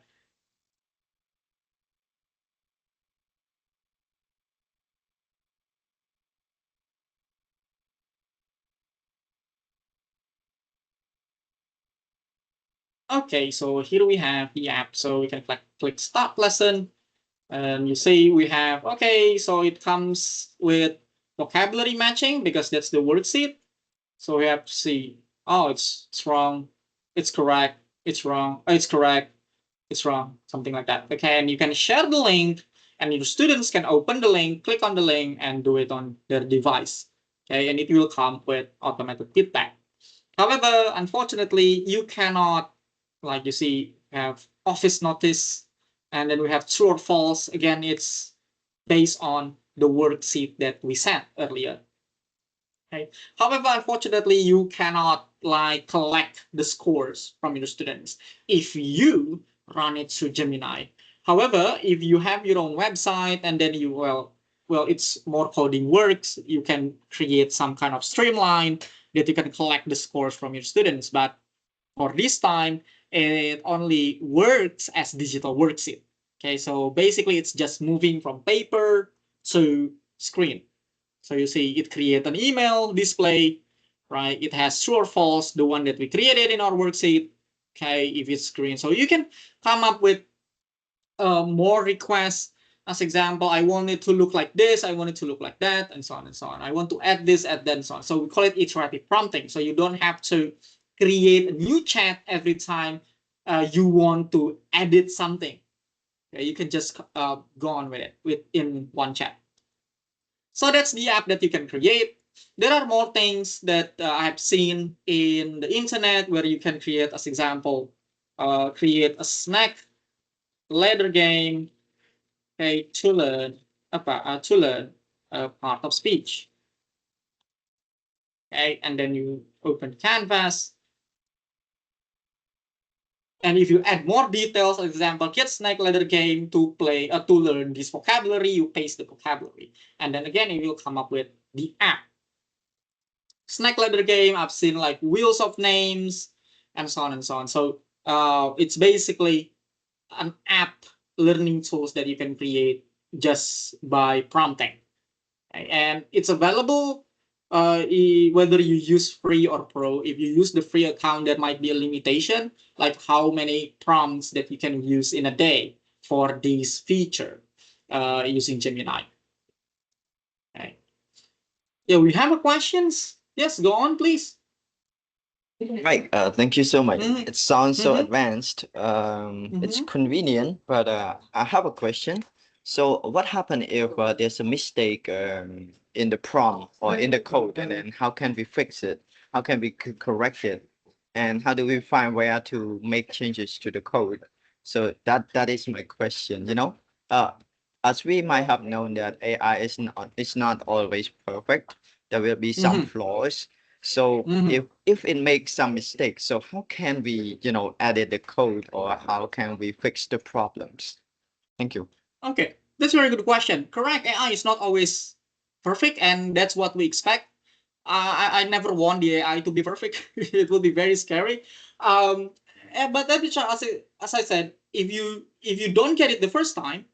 Okay, so here we have the app. So we can click start lesson. And you see we have, okay, so it comes with vocabulary matching because that's the worksheet. So we have to see, oh, it's wrong, it's correct, it's wrong, oh, it's correct, it's wrong, something like that. Okay, and you can share the link and your students can open the link, click on the link and do it on their device. Okay, and it will come with automated feedback. However, unfortunately, you cannot, like you see, have office notice, and then we have true or false. Again, it's based on the worksheet that we sent earlier. Okay. However, unfortunately, you cannot like collect the scores from your students if you run it through Gemini. However, if you have your own website and then you it's more coding works, you can create some kind of streamline that you can collect the scores from your students. But for this time, it only works as digital worksheet. Okay, so basically it's just moving from paper to screen. So you see it create an email display, right? It has true or false, the one that we created in our worksheet. Okay, if it's screen. So you can come up with more requests. As example, I want it to look like this, I want it to look like that, and so on and so on. I want to add this, add that, and so on. So we call it iterative prompting. So you don't have to create a new chat every time you want to edit something. Okay, you can just go on with it within one chat. So that's the app that you can create. There are more things that I have seen in the internet where you can create, as example, create a snack ladder game, okay, to learn part of speech. Okay, and then you open Canvas. And if you add more details, for example, get snack ladder game to play to learn this vocabulary, you paste the vocabulary. And then again, you will come up with the app. Snack ladder game, I've seen like wheels of names and so on and so on. So it's basically an app learning tools that you can create just by prompting. Okay? And it's available whether you use free or pro. If you use the free account, there might be a limitation, like how many prompts that you can use in a day for this feature using Gemini. Okay. Yeah, we have a questions. Yes, go on, please. Right. Thank you so much. Mhm. It sounds so Mhm. advanced. It's Mhm. convenient, but I have a question. So, what happens if there's a mistake in the prompt or in the code, and then how can we fix it? how can we correct it, and how do we find where to make changes to the code? So that is my question. Uh, as we might have known that AI is not always perfect. There will be some Mhm, flaws. So mhm. if it makes some mistakes, so how can we edit the code, or how can we fix the problems? Thank you. Okay, that's a very good question. Correct, AI is not always perfect, and that's what we expect. I never want the AI to be perfect. It will be very scary. Um, but let me try, as I said, if you don't get it the first time,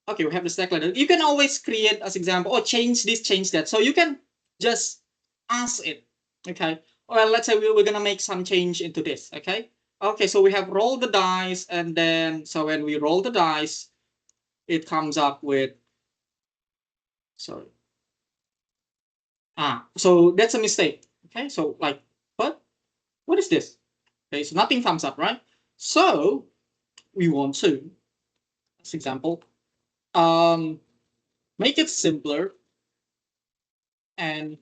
okay, we have the stack ladder. You can always create as example, or change this, change that. So you can just ask it. Okay. Well, let's say we're gonna make some change into this. Okay. Okay. So we have rolled the dice, and then so when we roll the dice, it comes up with sorry. So that's a mistake. Okay. So like, what is this? Okay. So nothing comes up, right? So we want to, as example, um, make it simpler and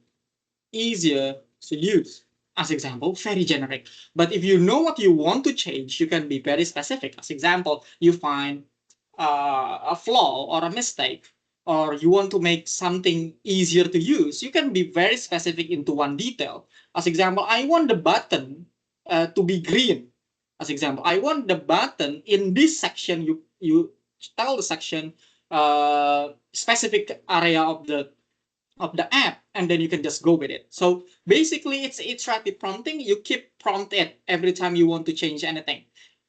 easier to use. As example, very generic. But if you know what you want to change, you can be very specific. As example, you find a flaw or a mistake, or you want to make something easier to use, you can be very specific into one detail. As example, I want the button to be green. As example, I want the button in this section. You tell the section specific area of the app, and then you can just go with it. So basically it's iterative prompting. You keep prompt it every time you want to change anything.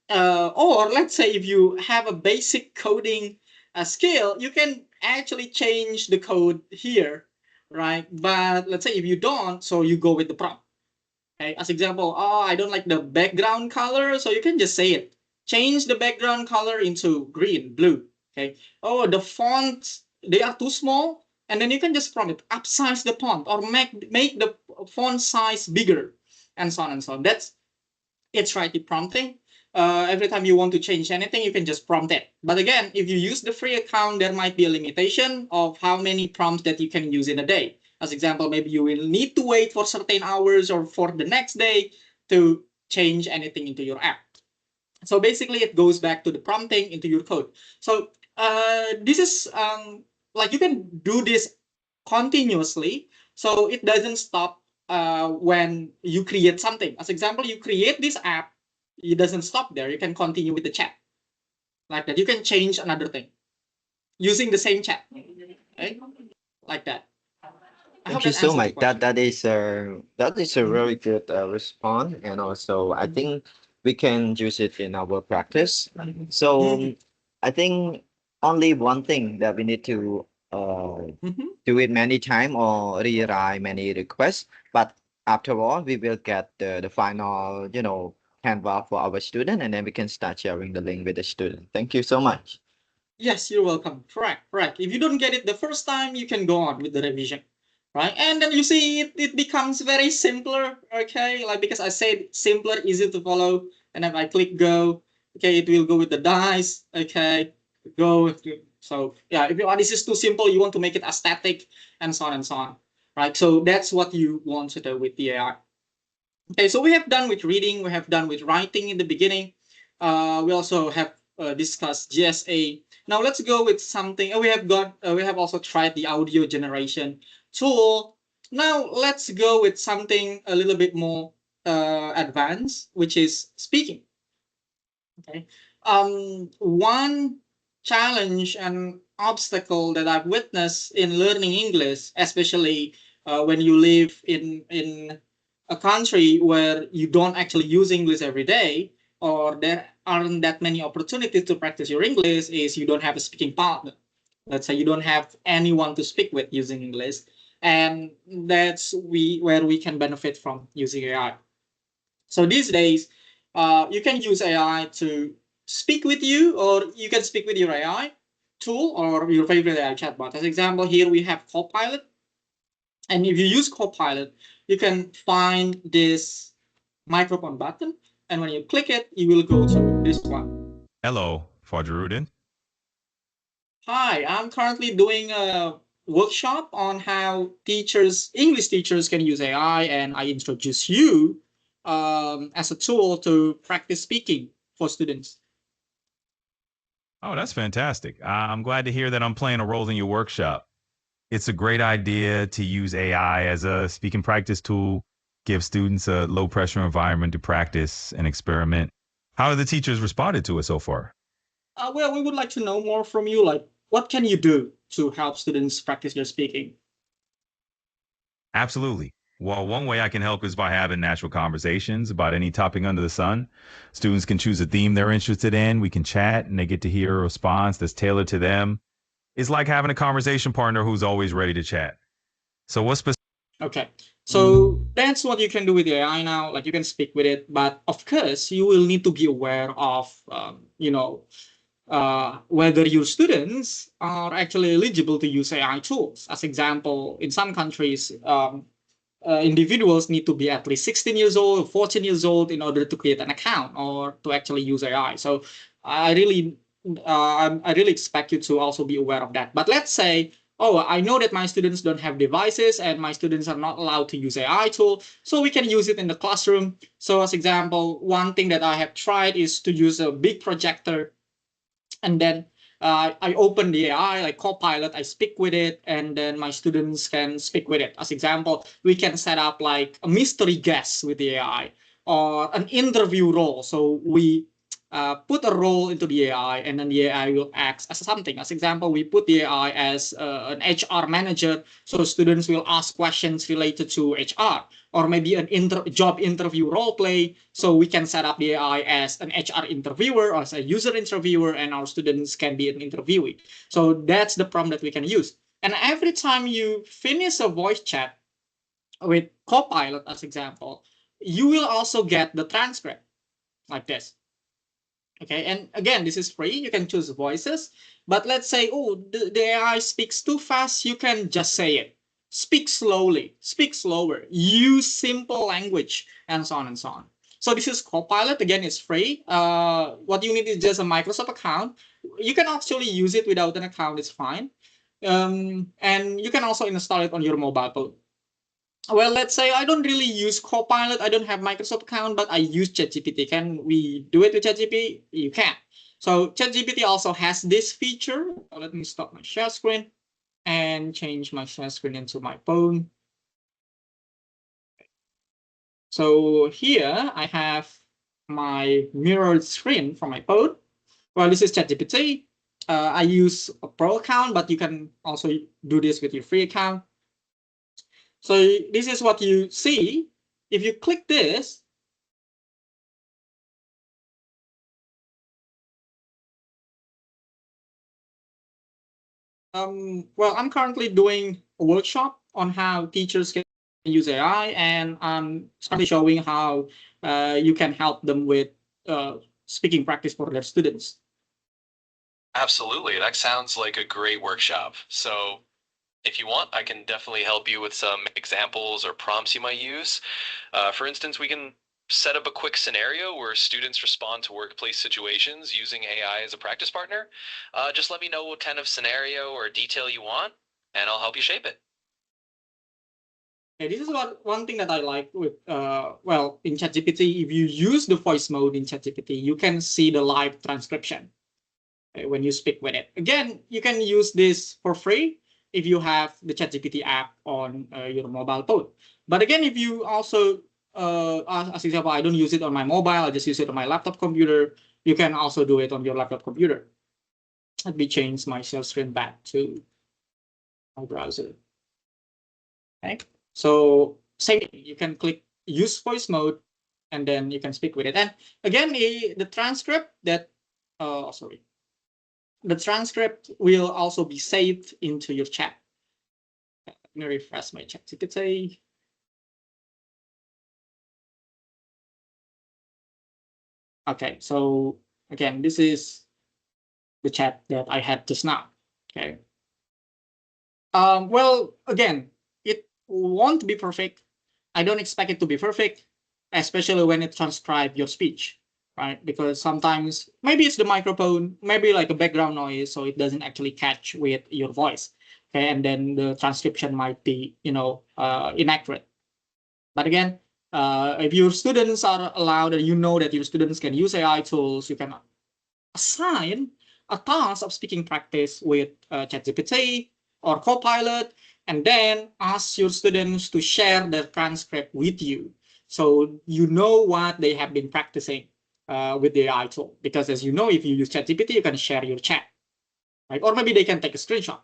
Or let's say if you have a basic coding skill, you can actually change the code here, right? But let's say if you don't, so you go with the prompt. Okay, as example, oh, I don't like the background color, so you can just say it. Change the background color into green, blue. Okay. Oh, the fonts, they are too small, and then you can just prompt it, upsize the font or make the font size bigger, and so on and so on. That's iterative prompting. Every time you want to change anything, you can just prompt it. But again, if you use the free account, there might be a limitation of how many prompts that you can use in a day. As example, maybe you will need to wait for certain hours or for the next day to change anything into your app. So basically, it goes back to the prompting into your code. So this is like you can do this continuously, so it doesn't stop when you create something. As example, you create this app, it doesn't stop there. You can continue with the chat like that. You can change another thing using the same chat, right? Like that. I hope Thank you that so answers the much. question. That is a Mhm. really good response, and also I think we can use it in our practice. So Mhm. I think only one thing that we need to Mhm. do it many time or rewrite many requests, but after all, we will get the final Canva for our student, and then we can start sharing the link with the student. Thank you so much. Yes, you're welcome. Correct, correct. If you don't get it the first time, you can go on with the revision, right? And then you see it becomes very simpler, okay? Like because I said simpler, easy to follow, and if I click go, okay, it will go with the dice, okay? Go. So yeah, if you this is too simple, you want to make it aesthetic, and so on and so on, right? So that's what you want to do with the AI. Okay, so we have done with reading, we have done with writing in the beginning. We also have discussed GSA. Now let's go with something. We have also tried the audio generation tool. Now let's go with something a little bit more advanced, which is speaking. Okay. One challenge and obstacle that I've witnessed in learning English, especially when you live in a country where you don't actually use English every day, or there aren't that many opportunities to practice your English, is you don't have a speaking partner. Let's say you don't have anyone to speak with using English, and that's where we can benefit from using AI. So these days, you can use AI to speak with you, or you can speak with your AI tool or your favorite AI chatbot. As example, here we have Copilot, and if you use Copilot, you can find this microphone button, and when you click it, you will go to this one. Hello, Fodruden. Hi, I'm currently doing a workshop on how English teachers can use AI, and I introduce you as a tool to practice speaking for students. Oh, that's fantastic. I'm glad to hear that I'm playing a role in your workshop. It's a great idea to use AI as a speaking practice tool, give students a low pressure environment to practice and experiment. How have the teachers responded to it so far? Well, we would like to know more from you. Like, what can you do to help students practice their speaking? Absolutely. Well, one way I can help is by having natural conversations about any topic under the sun. Students can choose a theme they're interested in. We can chat and they get to hear a response that's tailored to them. It's like having a conversation partner who's always ready to chat. So, what specific? Okay, so that's what you can do with the AI now. Like, you can speak with it, but of course, you will need to be aware of, whether your students are actually eligible to use AI tools. As example, in some countries, individuals need to be at least 16 years old, 14 years old in order to create an account or to actually use AI. So I really, I really expect you to also be aware of that. But let's say, oh, I know that my students don't have devices and my students are not allowed to use AI tool, so we can use it in the classroom. So as example, one thing that I have tried is to use a big projector, and then I open the AI like Copilot, I speak with it, and then my students can speak with it. As example, we can set up like a mystery guest with the AI or an interview role. So we put a role into the AI, and then the AI will act as something. As example, we put the AI as an HR manager, so students will ask questions related to HR, or maybe an job interview role play. So we can set up the AI as an HR interviewer or as a user interviewer, and our students can be an interviewee. So that's the prompt that we can use. And every time you finish a voice chat with Copilot, as example, you will also get the transcript like this. Okay, and again, this is free. You can choose voices, but let's say, oh, the AI speaks too fast. You can just say it. Speak slowly, speak slower, use simple language, and so on and so on. So this is Copilot. Again, it's free. What you need is just a Microsoft account. You can actually use it without an account. It's fine. And you can also install it on your mobile phone. Well, let's say I don't really use Copilot. I don't have Microsoft account, but I use ChatGPT. Can we do it with ChatGPT? You can. So ChatGPT also has this feature. Let me stop my share screen and change my share screen into my phone. So here I have my mirrored screen from my phone. Well, this is ChatGPT. I use a pro account, but you can also do this with your free account. So this is what you see. If you click this, well, I'm currently doing a workshop on how teachers can use AI, and I'm currently showing how you can help them with speaking practice for their students. Absolutely. That sounds like a great workshop. So if you want, I can definitely help you with some examples or prompts you might use. For instance, we can set up a quick scenario where students respond to workplace situations using AI as a practice partner. Just let me know what kind of scenario or detail you want, and I'll help you shape it. Okay, this is one thing that I like with well, in ChatGPT. If you use the voice mode in ChatGPT, you can see the live transcription when you speak with it. Again, you can use this for free if you have the ChatGPT app on your mobile phone. But again, if you also, as example, I don't use it on my mobile, I just use it on my laptop computer, you can also do it on your laptop computer. Let me change my share screen back to my browser. Okay, so same, you can click use voice mode, and then you can speak with it. And again, the transcript that, sorry, the transcript will also be saved into your chat. Let me refresh my chat GPT. Okay, so again, this is the chat that I had just now. Okay. Well, again, it won't be perfect. I don't expect it to be perfect, especially when it transcribes your speech, right? Because sometimes maybe it's the microphone, maybe like a background noise, so it doesn't actually catch with your voice. Okay, and then the transcription might be, inaccurate. But again, if your students are allowed, and you know that your students can use AI tools, you can assign a task of speaking practice with ChatGPT or Copilot, and then ask your students to share their transcript with you, so you know what they have been practicing with the AI tool. Because as you know, if you use ChatGPT, you can share your chat, right? Or maybe they can take a screenshot,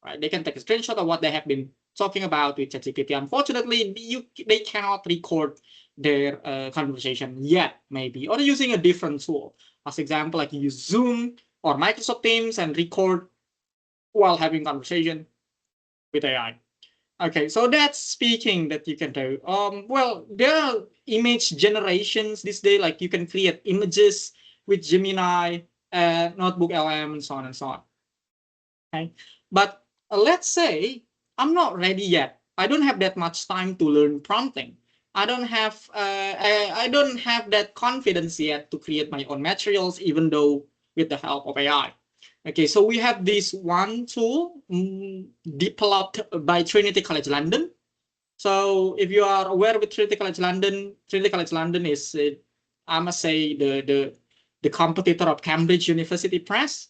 right? They can take a screenshot of what they have been talking about with ChatGPT. Unfortunately, they cannot record their conversation yet, maybe, or using a different tool. As example, like you use Zoom or Microsoft Teams and record while having conversation with AI. Okay, so that's speaking that you can do. Well, there are image generations this day, like you can create images with Gemini, Notebook LM, and so on and so on. Okay, but let's say I'm not ready yet. I don't have that much time to learn prompting. I don't have that confidence yet to create my own materials, even though with the help of AI. Okay, so we have this one tool developed by Trinity College London. So if you are aware with Trinity College London is, I must say, the competitor of Cambridge University Press.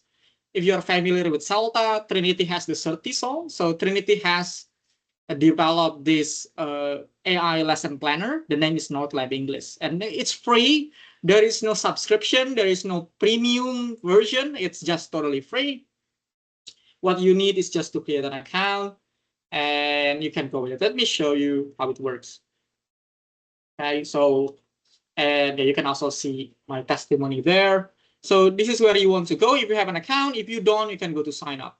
If you're familiar with CELTA, Trinity has the TDSO. So Trinity has developed this AI lesson planner. The name is NoteLab English, and it's free. There is no subscription. There is no premium version. It's just totally free. What you need is just to create an account, and you can go with it. Let me show you how it works. Okay, so, and you can also see my testimony there. So this is where you want to go if you have an account. If you don't, you can go to sign up.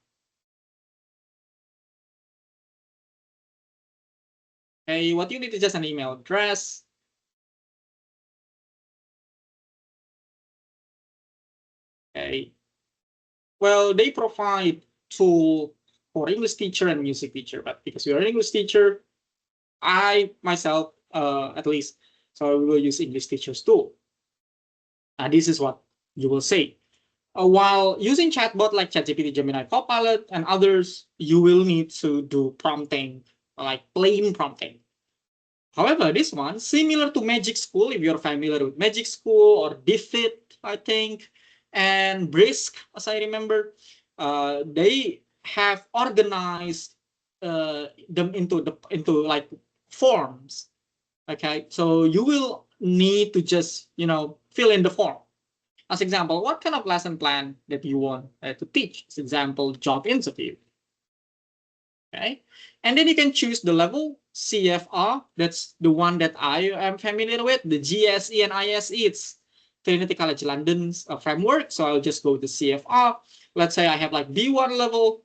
Okay, what you need is just an email address. Okay. Well, they provide tool for English teacher and music teacher, but because you're an English teacher, I myself, at least, so we will use English teachers tool. This is what you will see. While using chatbot like ChatGPT, Gemini, Copilot, and others, you will need to do prompting, like plain prompting. However, this one, similar to Magic School, if you're familiar with Magic School or Diffit, I think, and Brisk, as I remember, they have organized them into like forms. Okay, so you will need to just fill in the form. As example, what kind of lesson plan that you want to teach? As example, job interview. Okay, and then you can choose the level CFR. That's the one that I am familiar with. The GSE and ISE, it's Trinity College London's framework. So I'll just go to CFR. Let's say I have like B1 level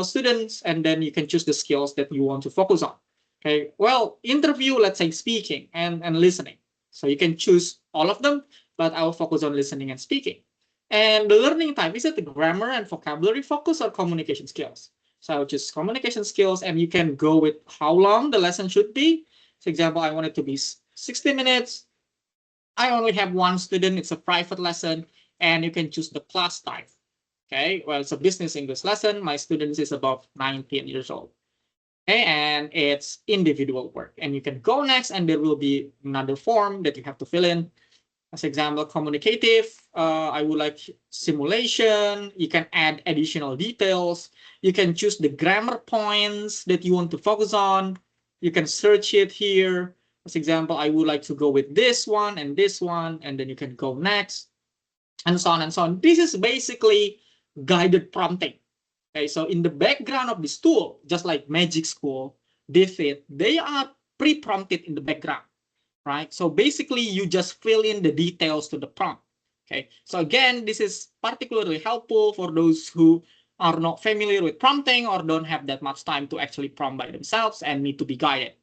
students, and then you can choose the skills that you want to focus on. Okay, well, interview, let's say speaking and listening. So you can choose all of them, but I will focus on listening and speaking. And the learning type, is it the grammar and vocabulary focus or communication skills? So I'll choose communication skills, and you can go with how long the lesson should be. For example, I want it to be 60 minutes. I only have one student. It's a private lesson, and you can choose the class type. Okay, well, it's a business English lesson. My student is above 19 years old. Okay, and it's individual work. And you can go next, and there will be another form that you have to fill in. As example, communicative, I would like simulation. You can add additional details. You can choose the grammar points that you want to focus on. You can search it here. As example, I would like to go with this one, and then you can go next, and so on and so on. This is basically guided prompting. Okay, so in the background of this tool, just like Magic School, Diffit, they are pre-prompted in the background. Right? So basically, you just fill in the details to the prompt. Okay. So again, this is particularly helpful for those who are not familiar with prompting or don't have that much time to actually prompt by themselves and need to be guided.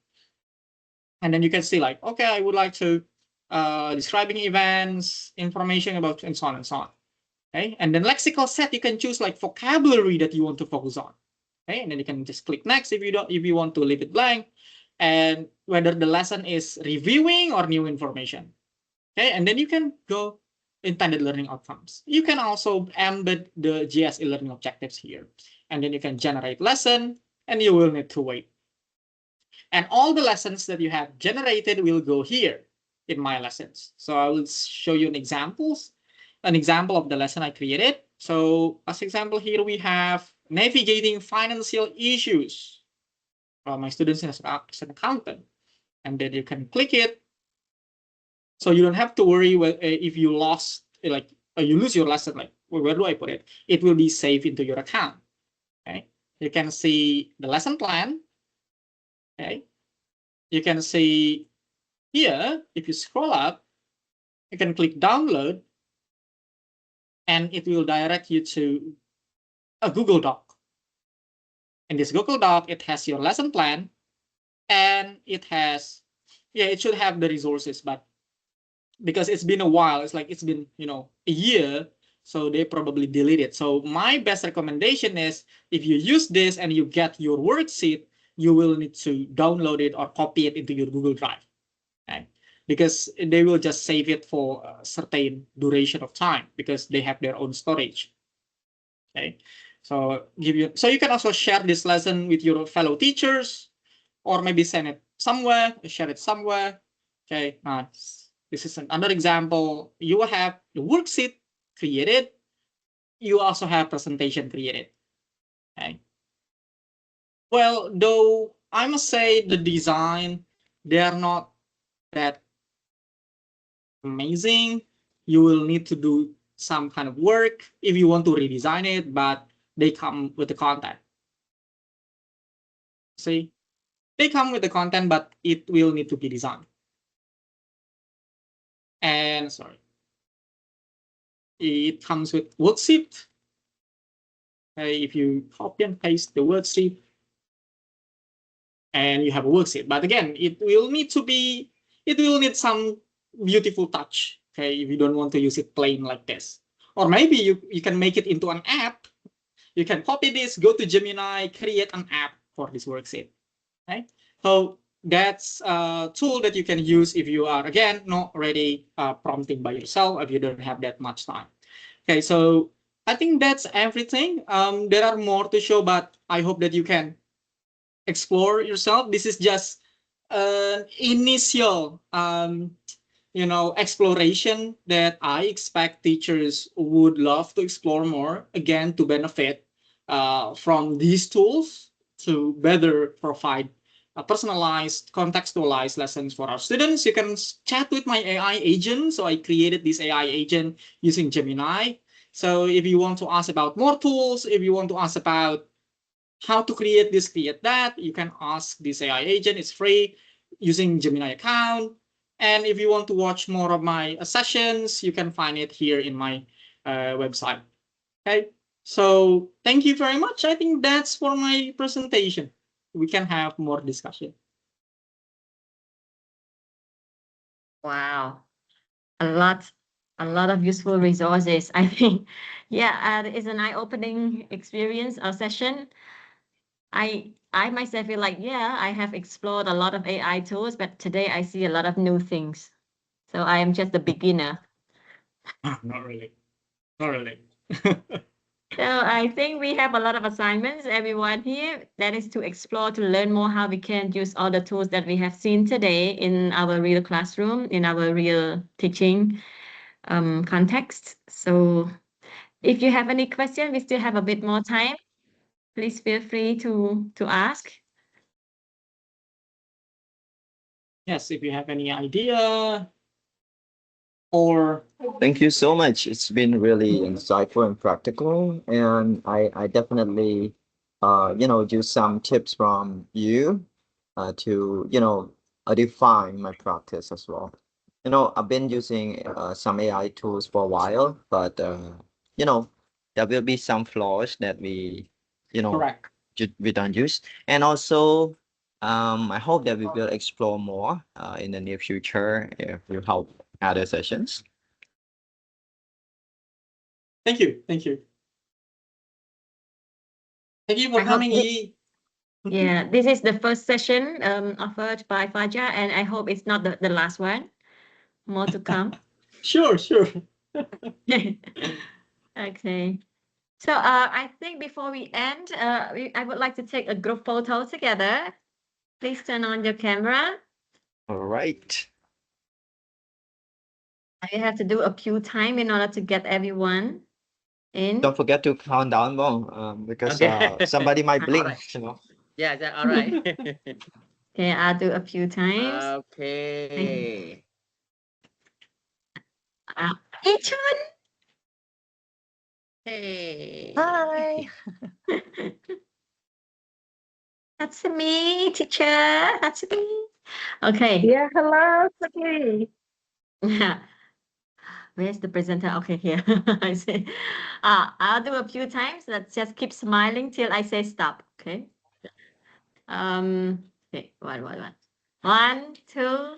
And then you can see like, okay, I would like to describing events, information about, and so on and so on. Okay. And then lexical set, you can choose like vocabulary that you want to focus on. Okay. And then you can just click next if you want to leave it blank. And whether the lesson is reviewing or new information. Okay, and then you can go intended learning outcomes. You can also embed the GSE learning objectives here. and then you can generate lesson, and you will need to wait. And all the lessons that you have generated will go here in my lessons. So I will show you an example of the lesson I created. So as example here, we have navigating financial issues. Well, my students as an accountant. And then you can click it. So you don't have to worry if you lost, like you lose your lesson, like where do I put it? It will be saved into your account. Okay. You can see the lesson plan. Okay. You can see here, if you scroll up, you can click download, and it will direct you to a Google Doc. In this Google Doc, it has your lesson plan, and it has, it should have the resources, but because it's been a while, it's been, a year, so they probably delete it. So my best recommendation is, if you use this and you get your worksheet, you will need to download it or copy it into your Google Drive. Okay? Because they will just save it for a certain duration of time because they have their own storage. Okay, so you can also share this lesson with your fellow teachers, or maybe send it somewhere, share it somewhere. Okay, this is another example. You will have the worksheet created. You also have presentation created. Okay. Well, though I must say the design, they are not that amazing. You will need to do some kind of work if you want to redesign it, but they come with the content. See, they come with the content, but it will need to be designed. And sorry, it comes with worksheet. If you copy and paste the worksheet, and you have a worksheet, but again, it will need some beautiful touch. Okay, if you don't want to use it plain like this, or maybe you can make it into an app. You can copy this, go to Gemini, create an app for this worksheet. Okay, so that's a tool that you can use if you are, again, not already prompting by yourself, if you don't have that much time. Okay, so I think that's everything. There are more to show, but I hope that you can explore yourself. This is just an initial exploration that I expect teachers would love to explore more, again, to benefit from these tools to better provide personalized, contextualized lessons for our students. You can chat with my AI agent. So I created this AI agent using Gemini. So if you want to ask about more tools, if you want to ask about how to create this, create that, you can ask this AI agent. It's free using Gemini account. And if you want to watch more of my sessions, you can find it here in my website. Okay, so thank you very much. I think that's for my presentation. We can have more discussion. Wow, a lot of useful resources. I think, yeah, it's an eye-opening experience, a session. I myself feel like, yeah, I have explored a lot of AI tools, but today I see a lot of new things. So I am just a beginner. Not really. Not really. So I think we have a lot of assignments, everyone here, that is to explore, to learn more how we can use all the tools that we have seen today in our real classroom, in our real teaching context. So if you have any question, we still have a bit more time. Please feel free to ask. Yes, if you have any idea or Thank you so much. It's been really insightful and practical, and I definitely use some tips from you to define my practice as well. I've been using some AI tools for a while, but there will be some flaws that correct. we don't use, and also I hope that we will explore more in the near future if you help other sessions. Thank you. Thank you. Thank you for I hope coming, Yi. Yeah, this is the first session offered by Faja, and I hope it's not the last one. More to come. Sure, sure. Okay. So I think before we end, I would like to take a group photo together. Please turn on your camera. All right. You have to do a few times in order to get everyone in. Don't forget to count down more because Okay. somebody might All blink, right. you know. Yeah, all right. Okay, I'll do a few times. Okay. Each one. Hey. Bye. That's me, teacher. That's me. Okay. Yeah, hello, Saki. Where's the presenter? Okay, here. I say, I'll do a few times. Let's just keep smiling till I say stop. Okay. Okay. One. 1, 2,